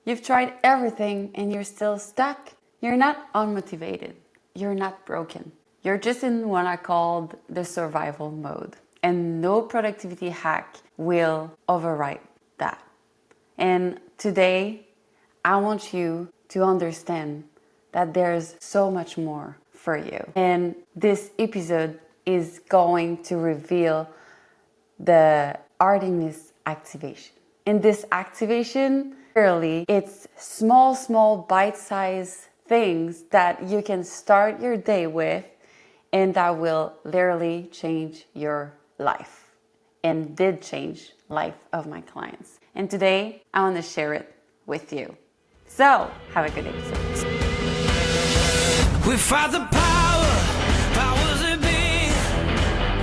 You've tried everything and you're still stuck. You're not unmotivated. You're not broken. You're just in what I called the survival mode. And no productivity hack will override that. And today, I want you to understand that there's so much more for you. And this episode is going to reveal the Artemiss Activation. In this activation, really, it's small bite-sized things that you can start your day with and that will literally change your life and did change life of my clients. And today, I want to share it with you. So, have a good episode. We fight the powers that be.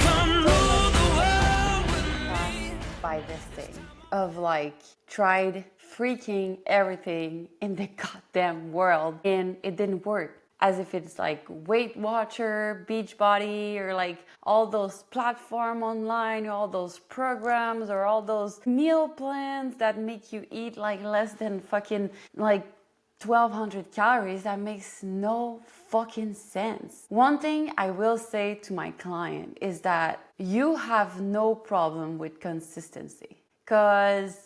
Come rule the world with me. By this thing of like tried freaking everything in the goddamn world and it didn't work. As if it's like Weight Watcher, Beachbody, or like all those platforms online, all those programs, or all those meal plans that make you eat like less than fucking like 1,200 calories. That makes no fucking sense. One thing I will say to my client is that you have no problem with consistency. Because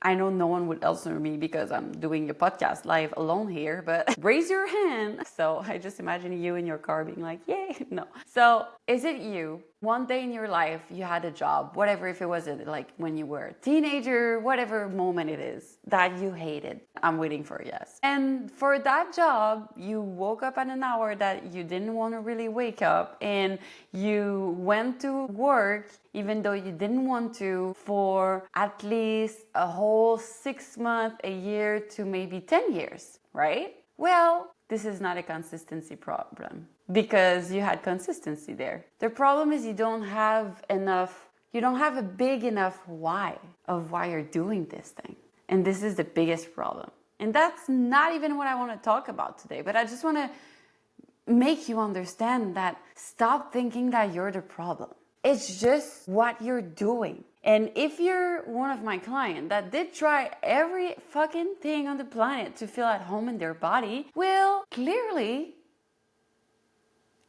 I know no one would answer me because I'm doing a podcast live alone here, but raise your hand. So I just imagine you in your car being like, yay, no. So is it you? One day in your life, you had a job, whatever, if it was like when you were a teenager, whatever moment it is that you hated. I'm waiting for a yes. And for that job, you woke up at an hour that you didn't want to really wake up and you went to work even though you didn't want to for at least a whole 6 months, a year to maybe 10 years, right? Well, this is not a consistency problem because you had consistency there. The problem is you don't have a big enough why of why you're doing this thing. And this is the biggest problem. And that's not even what I want to talk about today, but I just want to make you understand that stop thinking that you're the problem. It's just what you're doing. And if you're one of my clients that did try every fucking thing on the planet to feel at home in their body, well, clearly,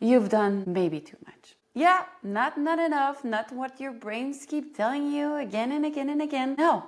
you've done maybe too much. Yeah, not enough, not what your brains keep telling you again and again and again. No,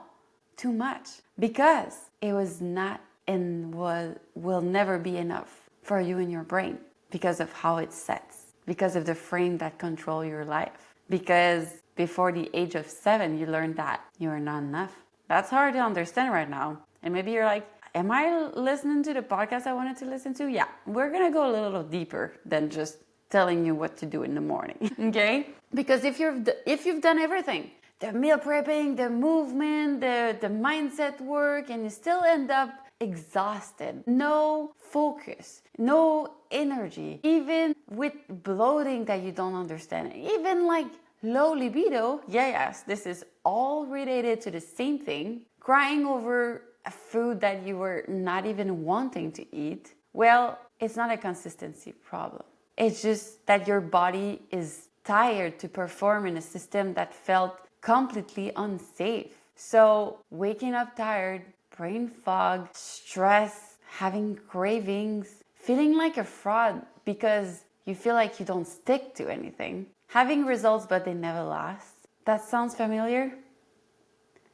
too much. Because it was not and will never be enough for you and your brain because of how it sets, because of the frame that control your life. Because before the age of 7, you learned that you are not enough. That's hard to understand right now. And maybe you're like, am I listening to the podcast I wanted to listen to? Yeah, we're going to go a little deeper than just telling you what to do in the morning, okay? Because if you've done everything, the meal prepping, the movement, the mindset work, and you still end up exhausted, no focus, no energy, even with bloating that you don't understand, even like low libido, yes, this is all related to the same thing, crying over a food that you were not even wanting to eat, well, it's not a consistency problem. It's just that your body is tired to perform in a system that felt completely unsafe. So waking up tired, brain fog, stress, having cravings, feeling like a fraud because you feel like you don't stick to anything, having results but they never last. That sounds familiar?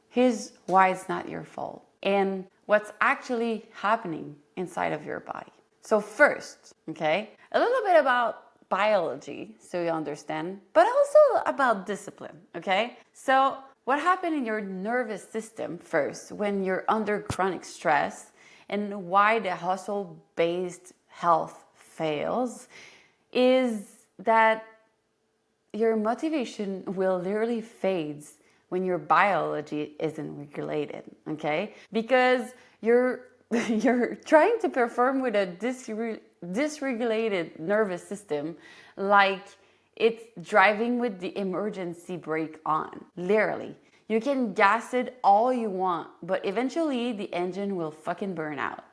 Here's why it's not your fault and what's actually happening inside of your body. So first, okay, a little bit about biology so you understand, but also about discipline, okay? So what happened in your nervous system first when you're under chronic stress and why the hustle-based health fails is that your motivation will literally fades when your biology isn't regulated, okay? Because you're trying to perform with a dysregulated nervous system like it's driving with the emergency brake on, literally. You can gas it all you want, but eventually the engine will fucking burn out,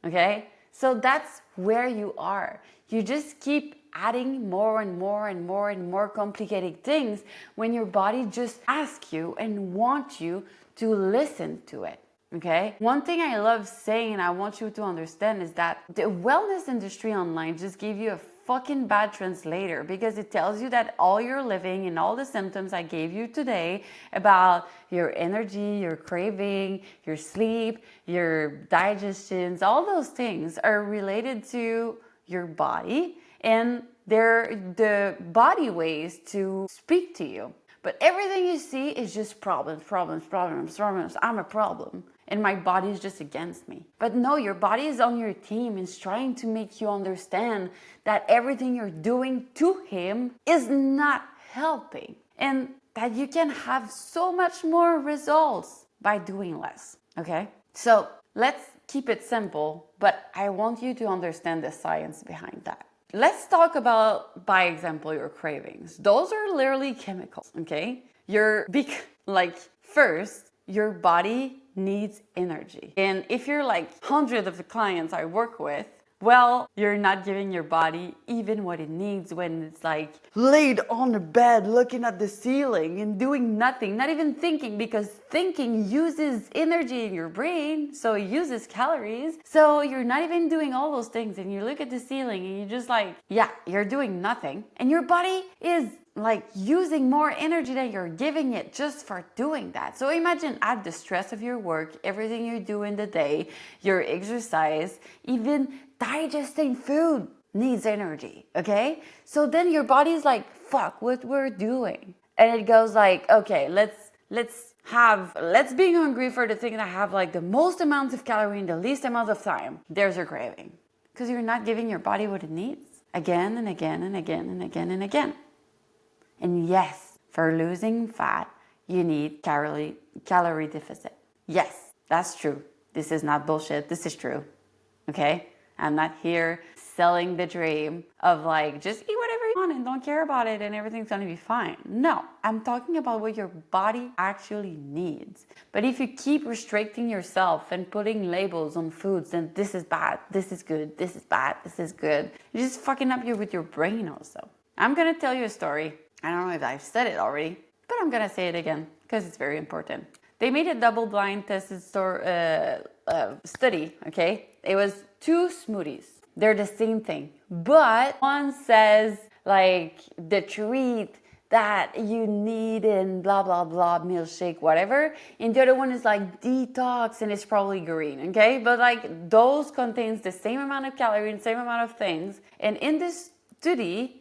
okay? So that's where you are. You just keep adding more and more and more and more complicated things when your body just asks you and wants you to listen to it. Okay? One thing I love saying and I want you to understand is that the wellness industry online just gave you a fucking bad translator, because it tells you that all you're living and all the symptoms I gave you today about your energy, your craving, your sleep, your digestions, all those things are related to your body, and they're the body ways to speak to you. But everything you see is just problems. I'm a problem. And my body is just against me. But no, your body is on your team and is trying to make you understand that everything you're doing to him is not helping. And that you can have so much more results by doing less. Okay? So let's keep it simple, but I want you to understand the science behind that. Let's talk about, by example, your cravings. Those are literally chemicals, okay? First, your body needs energy. And if you're like hundreds of the clients I work with, well, you're not giving your body even what it needs when it's like laid on the bed looking at the ceiling and doing nothing, not even thinking, because thinking uses energy in your brain, so it uses calories. So you're not even doing all those things, and you look at the ceiling and you're just like, yeah, you're doing nothing. And your body is like using more energy than you're giving it just for doing that. So imagine add the stress of your work, everything you do in the day, your exercise, even digesting food needs energy, okay? So then your body's like, fuck what we're doing. And it goes like, okay, let's be hungry for the thing that have like the most amount of calorie in the least amount of time. There's your craving. Because you're not giving your body what it needs again and again and again and again and again. And yes, for losing fat, you need calorie deficit. Yes, that's true. This is not bullshit. This is true. Okay? I'm not here selling the dream of like, just eat whatever you want and don't care about it and everything's gonna be fine. No, I'm talking about what your body actually needs. But if you keep restricting yourself and putting labels on foods and this is bad, this is good, this is bad, this is good, you're just fucking up with your brain also. I'm gonna tell you a story. I don't know if I've said it already, but I'm gonna say it again because it's very important. They made a double-blind tested study, okay? It was 2 smoothies. They're the same thing, but one says like the treat that you need in blah, blah, blah, milkshake, whatever. And the other one is like detox and it's probably green, okay? But like those contains the same amount of calories and same amount of things. And in this study,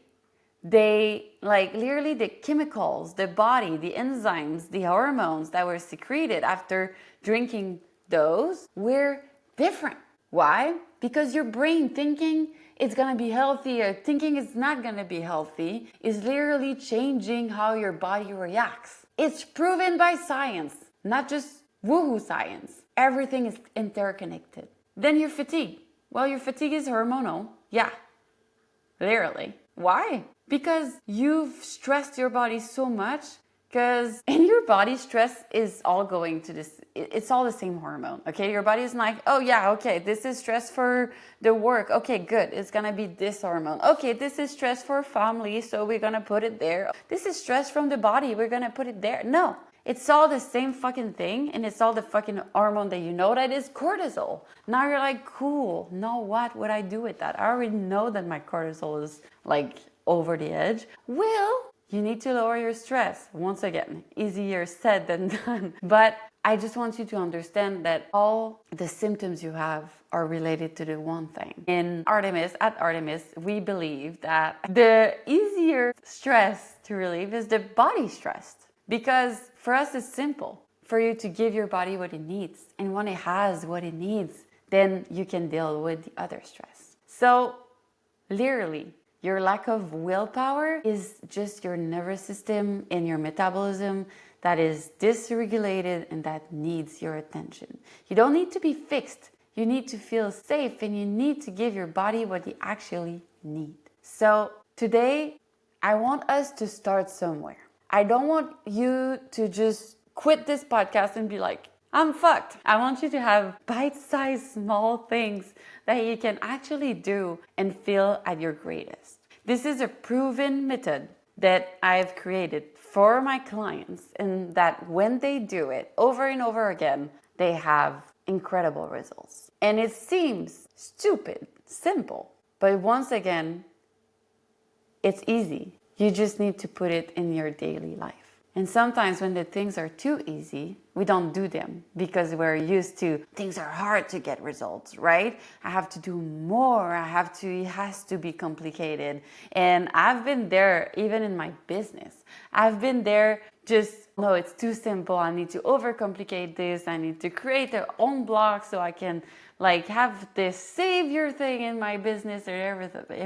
they like literally the chemicals, the body, the enzymes, the hormones that were secreted after drinking those were different. Why? Because your brain thinking it's gonna be healthy or thinking it's not gonna be healthy is literally changing how your body reacts. It's proven by science, not just woohoo science. Everything is interconnected. Then your fatigue. Well, your fatigue is hormonal. Yeah, literally. Why? Because you've stressed your body so much, because in your body, stress is all going to this, it's all the same hormone, okay? Your body is like, oh yeah, okay, this is stress for the work. Okay, good, it's gonna be this hormone. Okay, this is stress for family, so we're gonna put it there. This is stress from the body, we're gonna put it there. No, it's all the same fucking thing, and it's all the fucking hormone that you know that is cortisol. Now you're like, cool, now what would I do with that? I already know that my cortisol is like over the edge. Well, you need to lower your stress. Once again, easier said than done. But I just want you to understand that all the symptoms you have are related to the one thing. At Artemis, we believe that the easier stress to relieve is the body stress. Because for us, it's simple. For you to give your body what it needs. And when it has what it needs, then you can deal with the other stress. So, literally, your lack of willpower is just your nervous system and your metabolism that is dysregulated and that needs your attention. You don't need to be fixed. You need to feel safe and you need to give your body what you actually need. So today, I want us to start somewhere. I don't want you to just quit this podcast and be like, I'm fucked. I want you to have bite-sized small things that you can actually do and feel at your greatest. This is a proven method that I've created for my clients, and that when they do it over and over again, they have incredible results. And it seems stupid, simple, but once again, it's easy. You just need to put it in your daily life. And sometimes when the things are too easy, we don't do them because we're used to things are hard to get results, right? I have to do more. It has to be complicated. And I've been there even in my business. I've been there no, it's too simple. I need to overcomplicate this. I need to create their own blog so I can have this savior thing in my business or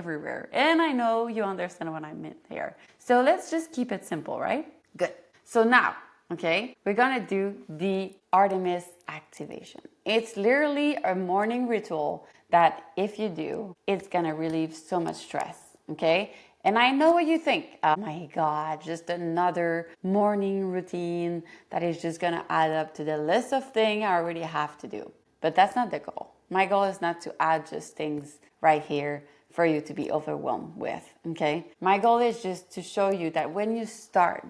everywhere. And I know you understand what I meant here. So let's just keep it simple, right? Good. So now, okay, we're gonna do the Artemiss Activation. It's literally a morning ritual that if you do, it's gonna relieve so much stress, okay? And I know what you think. Oh my God, just another morning routine that is just gonna add up to the list of things I already have to do. But that's not the goal. My goal is not to add just things right here for you to be overwhelmed with, okay? My goal is just to show you that when you start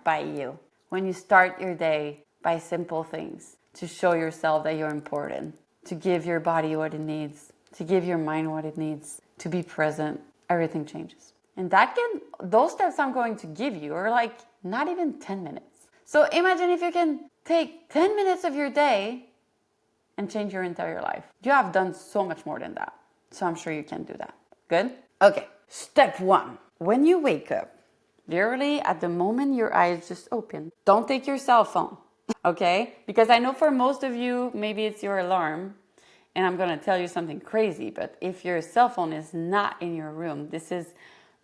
your day by simple things, to show yourself that you're important, to give your body what it needs, to give your mind what it needs, to be present, everything changes. And those steps I'm going to give you are not even 10 minutes. So imagine if you can take 10 minutes of your day and change your entire life. You have done so much more than that. So I'm sure you can do that. Good? Okay. Step 1. When you wake up, literally at the moment your eyes just open, don't take your cell phone. Okay? Because I know for most of you, maybe it's your alarm. And I'm going to tell you something crazy. But if your cell phone is not in your room, this is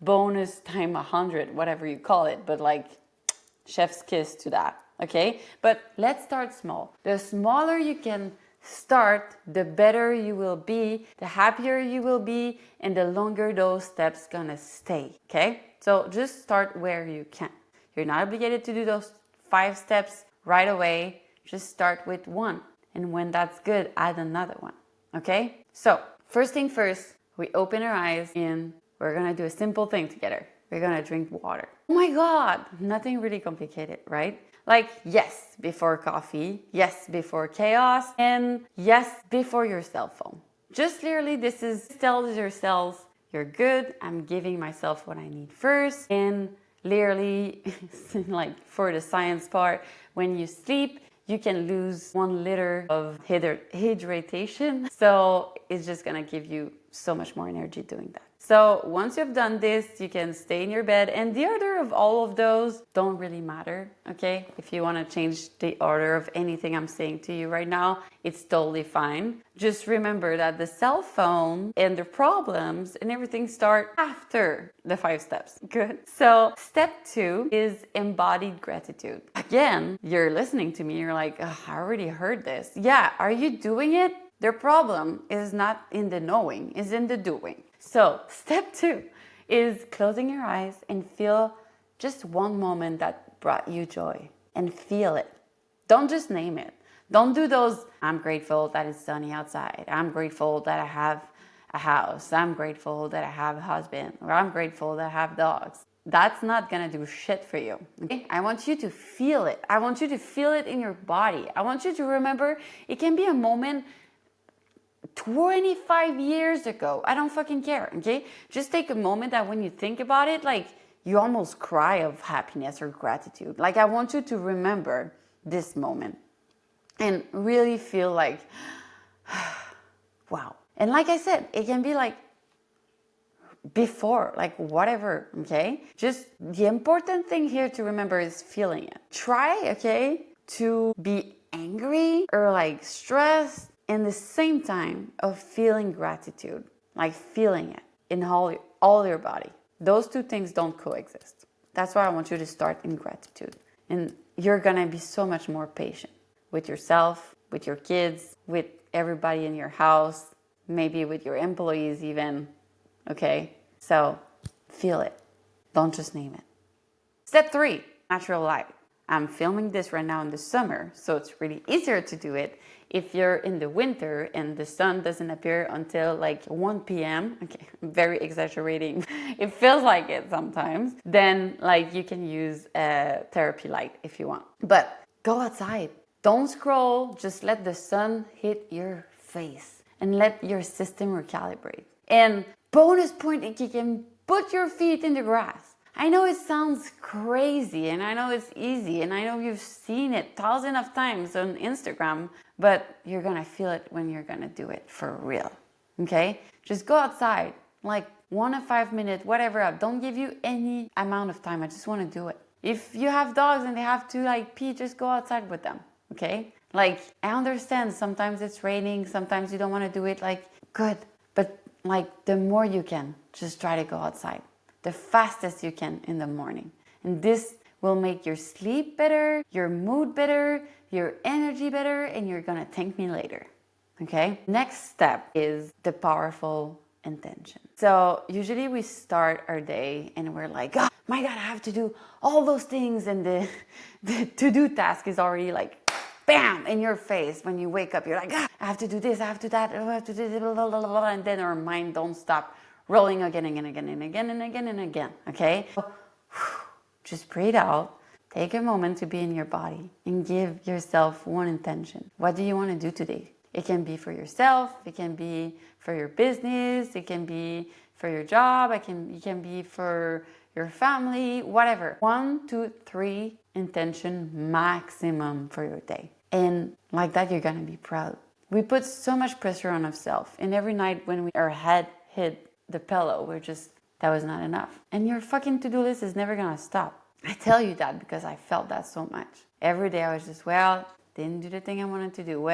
bonus time 100, whatever you call it, but chef's kiss to that, okay? But let's start small. The smaller you can start, the better you will be, the happier you will be, and the longer those steps gonna stay, okay? So just start where you can. You're not obligated to do those 5 steps right away. Just start with 1. And when that's good, add another one, okay? So first thing first, we open our eyes and we're gonna do a simple thing together. We're gonna drink water. Oh my God, nothing really complicated, right? Yes, before coffee, yes, before chaos, and yes, before your cell phone. Just literally, tells your cells, you're good, I'm giving myself what I need first, and literally, for the science part, when you sleep, you can lose 1 liter of hydration. So it's just gonna give you so much more energy doing that. So once you've done this, you can stay in your bed. And the order of all of those don't really matter, okay? If you want to change the order of anything I'm saying to you right now, it's totally fine. Just remember that the cell phone and the problems and everything start after the 5 steps. Good. So step 2 is embodied gratitude. Again, you're listening to me, you're like, oh, I already heard this. Yeah, are you doing it? The problem is not in the knowing, it's in the doing. So step 2 is closing your eyes and feel just one moment that brought you joy and feel it. Don't just name it. Don't do those, I'm grateful that it's sunny outside. I'm grateful that I have a house. I'm grateful that I have a husband. Or I'm grateful that I have dogs. That's not gonna do shit for you. Okay? I want you to feel it. I want you to feel it in your body. I want you to remember it can be a moment 25 years ago. I don't fucking care, okay? Just take a moment that when you think about it, you almost cry of happiness or gratitude. I want you to remember this moment and really feel wow. And like I said, it can be before, whatever, okay? Just the important thing here to remember is feeling it. Try, okay, to be angry or stressed in the same time of feeling gratitude, feeling it in all your body. Those 2 things don't coexist. That's why I want you to start in gratitude. And you're gonna be so much more patient with yourself, with your kids, with everybody in your house, maybe with your employees even, okay? So feel it. Don't just name it. Step 3, natural light. I'm filming this right now in the summer, so it's really easier to do it. If you're in the winter and the sun doesn't appear until 1 p.m., okay, I'm very exaggerating, it feels like it sometimes, then you can use a therapy light if you want. But go outside, Don't scroll, just let the sun hit your face and let your system recalibrate. And bonus point, if you can put your feet in the grass. I know it sounds crazy and I know it's easy and I know you've seen it thousands of times on Instagram, but you're gonna feel it when you're gonna do it for real, okay? Just go outside, like 1 to 5 minutes, whatever. Don't give you any amount of time. I just wanna do it. If you have dogs and they have to like pee, just go outside with them, okay? Like, I understand sometimes it's raining, sometimes you don't wanna do it, like, good. But like, the more you can, just try to go outside the fastest you can in the morning. And this will make your sleep better, your mood better, your energy better, and you're gonna thank me later, okay? Next step is the powerful intention. So usually we start our day and we're like, oh my God, I have to do all those things. And the to-do task is already like, bam, in your face. When you wake up, you're like, I have to do this, I have to do that, I have to do this, blah, blah, blah, blah. And then our mind don't stop rolling again and again and again and again and again, okay? So, just breathe out, take a moment to be in your body and give yourself one intention. What do you want to do today? It can be for yourself, it can be for your business, it can be for your job, it can be for your family, whatever. 1, 2, 3 intention maximum for your day. And like that, you're gonna be proud. We put so much pressure on ourselves, and every night when our head hit the pillow, that was not enough. And your fucking to-do list is never gonna stop. I tell you that because I felt that so much. Every day I was just, didn't do the thing I wanted to do.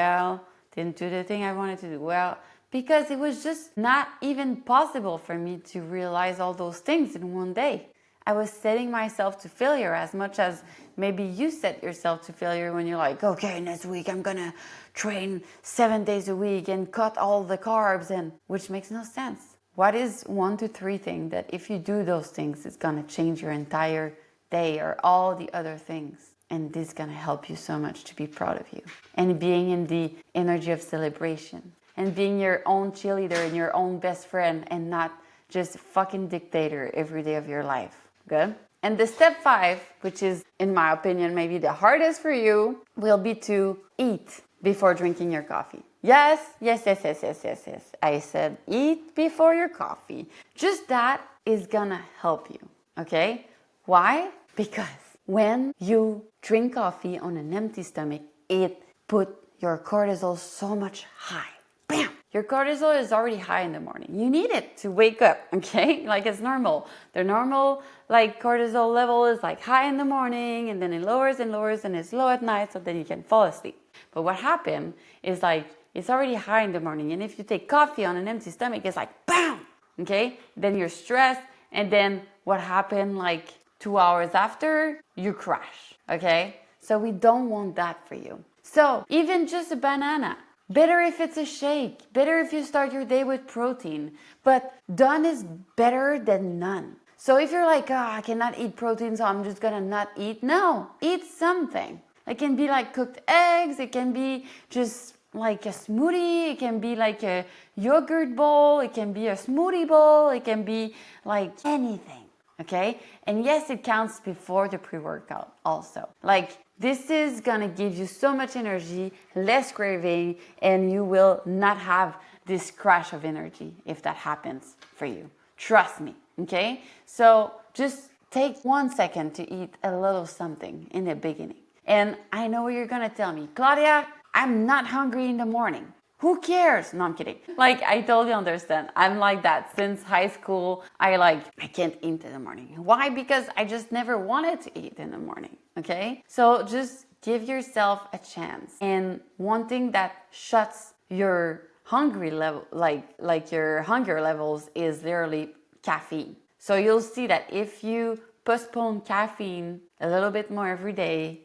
Didn't do the thing I wanted to do. Because it was just not even possible for me to realize all those things in one day. I was setting myself to failure as much as maybe you set yourself to failure when you're like, okay, next week I'm gonna train 7 days a week and cut all the carbs, and which makes no sense. What is 1 to 3 things that if you do those things, it's gonna change your entire day or all the other things? And this is gonna help you so much to be proud of you. And being in the energy of celebration. And being your own cheerleader and your own best friend and not just fucking dictator every day of your life. Good? And the step 5, which is, in my opinion, maybe the hardest for you, will be to eat before drinking your coffee. Yes. I said eat before your coffee. Just that is gonna help you, okay? Why? Because when you drink coffee on an empty stomach, it put your cortisol so much high. Bam! Your cortisol is already high in the morning. You need it to wake up, okay? Like, it's normal. The normal, like, cortisol level is like high in the morning, and then it lowers and lowers, and it's low at night, so then you can fall asleep. But what happened is, like, it's already high in the morning, and if you take coffee on an empty stomach, it's like, bam! Okay? Then you're stressed, and then what happened, like, 2 hours after, you crash, okay? So we don't want that for you. So even just a banana, better if it's a shake, better if you start your day with protein, but done is better than none. So if you're like, I cannot eat protein, so I'm just gonna not eat. No, eat something. It can be like cooked eggs, it can be just like a smoothie, it can be like a yogurt bowl, it can be a smoothie bowl, it can be like anything, okay? And yes, it counts before the pre-workout also. Like, this is gonna give you so much energy, less craving, and you will not have this crash of energy if that happens for you. Trust me, okay? So just take 1 second to eat a little something in the beginning. And I know you're gonna tell me, Claudia, I'm not hungry in the morning. Who cares? No, I'm kidding. Like, I totally understand. I'm like that since high school. I can't eat in the morning. Why? Because I just never wanted to eat in the morning, okay? So just give yourself a chance. And one thing that shuts your hungry level, like your hunger levels, is literally caffeine. So you'll see that if you postpone caffeine a little bit more every day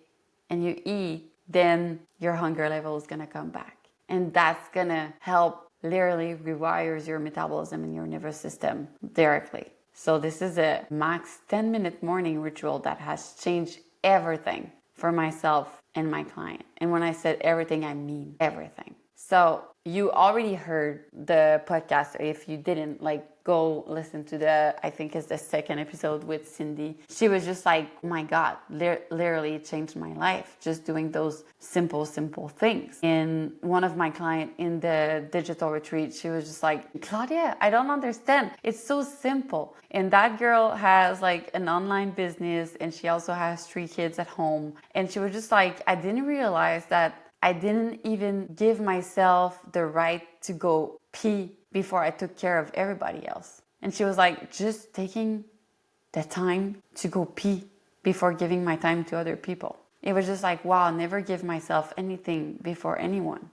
and you eat, then your hunger level is gonna come back. And that's gonna help literally rewires your metabolism and your nervous system directly. So this is a max 10-minute morning ritual that has changed everything for myself and my client. And when I said everything, I mean everything. So you already heard the podcast. If you didn't, like, go listen to I think it's the second episode with Cindy. She was just like, oh my God, literally it changed my life just doing those simple things. And one of my clients in the digital retreat, she was just like, Claudia, I don't understand. It's so simple. And that girl has like an online business, and she also has 3 kids at home. And she was just like, I didn't realize that I didn't even give myself the right to go pee before I took care of everybody else. And she was like, just taking the time to go pee before giving my time to other people. It was just like, wow, never give myself anything before anyone.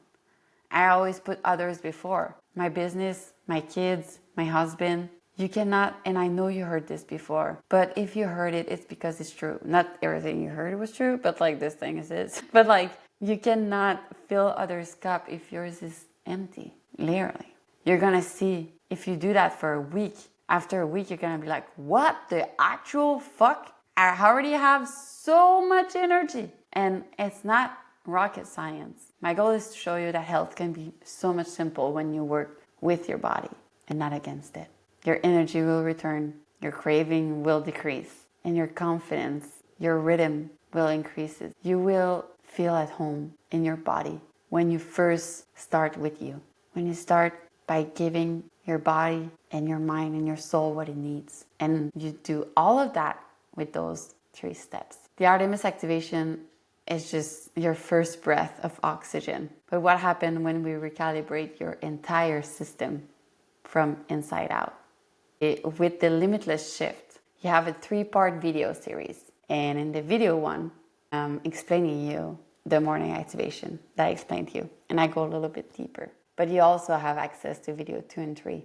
I always put others before. My business, my kids, my husband. You cannot, and I know you heard this before, but if you heard it, it's because it's true. Not everything you heard was true, but like this thing is. But like, you cannot fill others' cup if yours is empty, literally. You're gonna see, if you do that for a week, after a week, you're gonna be like, what the actual fuck? I already have so much energy. And it's not rocket science. My goal is to show you that health can be so much simple when you work with your body and not against it. Your energy will return, your craving will decrease, and your confidence, your rhythm will increase. You will feel at home in your body when you first start with you. When you start by giving your body and your mind and your soul what it needs. And you do all of that with those 3 steps. The Artemiss Activation is just your first breath of oxygen. But what happens when we recalibrate your entire system from inside out? With the Limitless Shift, you have a 3-part video series. And in the video 1, I'm explaining you the morning activation that I explained to you. And I go a little bit deeper. But you also have access to video 2 and 3.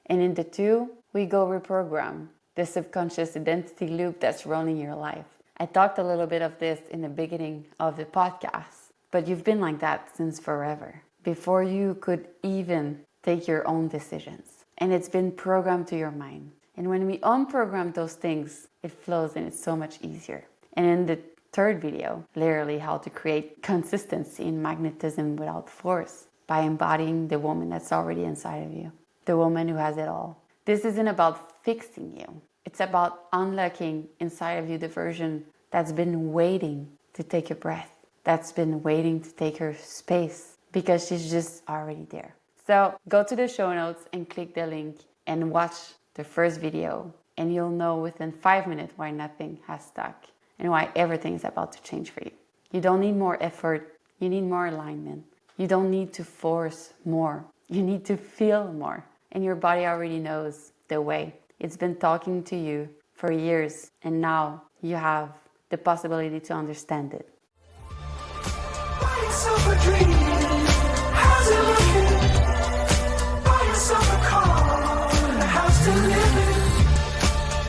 And in the 2, we go reprogram the subconscious identity loop that's running your life. I talked a little bit of this in the beginning of the podcast, but you've been like that since forever, before you could even take your own decisions. And it's been programmed to your mind. And when we unprogram those things, it flows and it's so much easier. And in the 3rd video, literally how to create consistency in magnetism without force by embodying the woman that's already inside of you, the woman who has it all. This isn't about fixing you. It's about unlocking inside of you the version that's been waiting to take a breath, that's been waiting to take her space because she's just already there. So go to the show notes and click the link and watch the first video, and you'll know within 5 minutes why nothing has stuck and why everything is about to change for you. You don't need more effort. You need more alignment. You don't need to force more. You need to feel more. And your body already knows the way. It's been talking to you for years, and now you have the possibility to understand it. Why it's so for dreaming?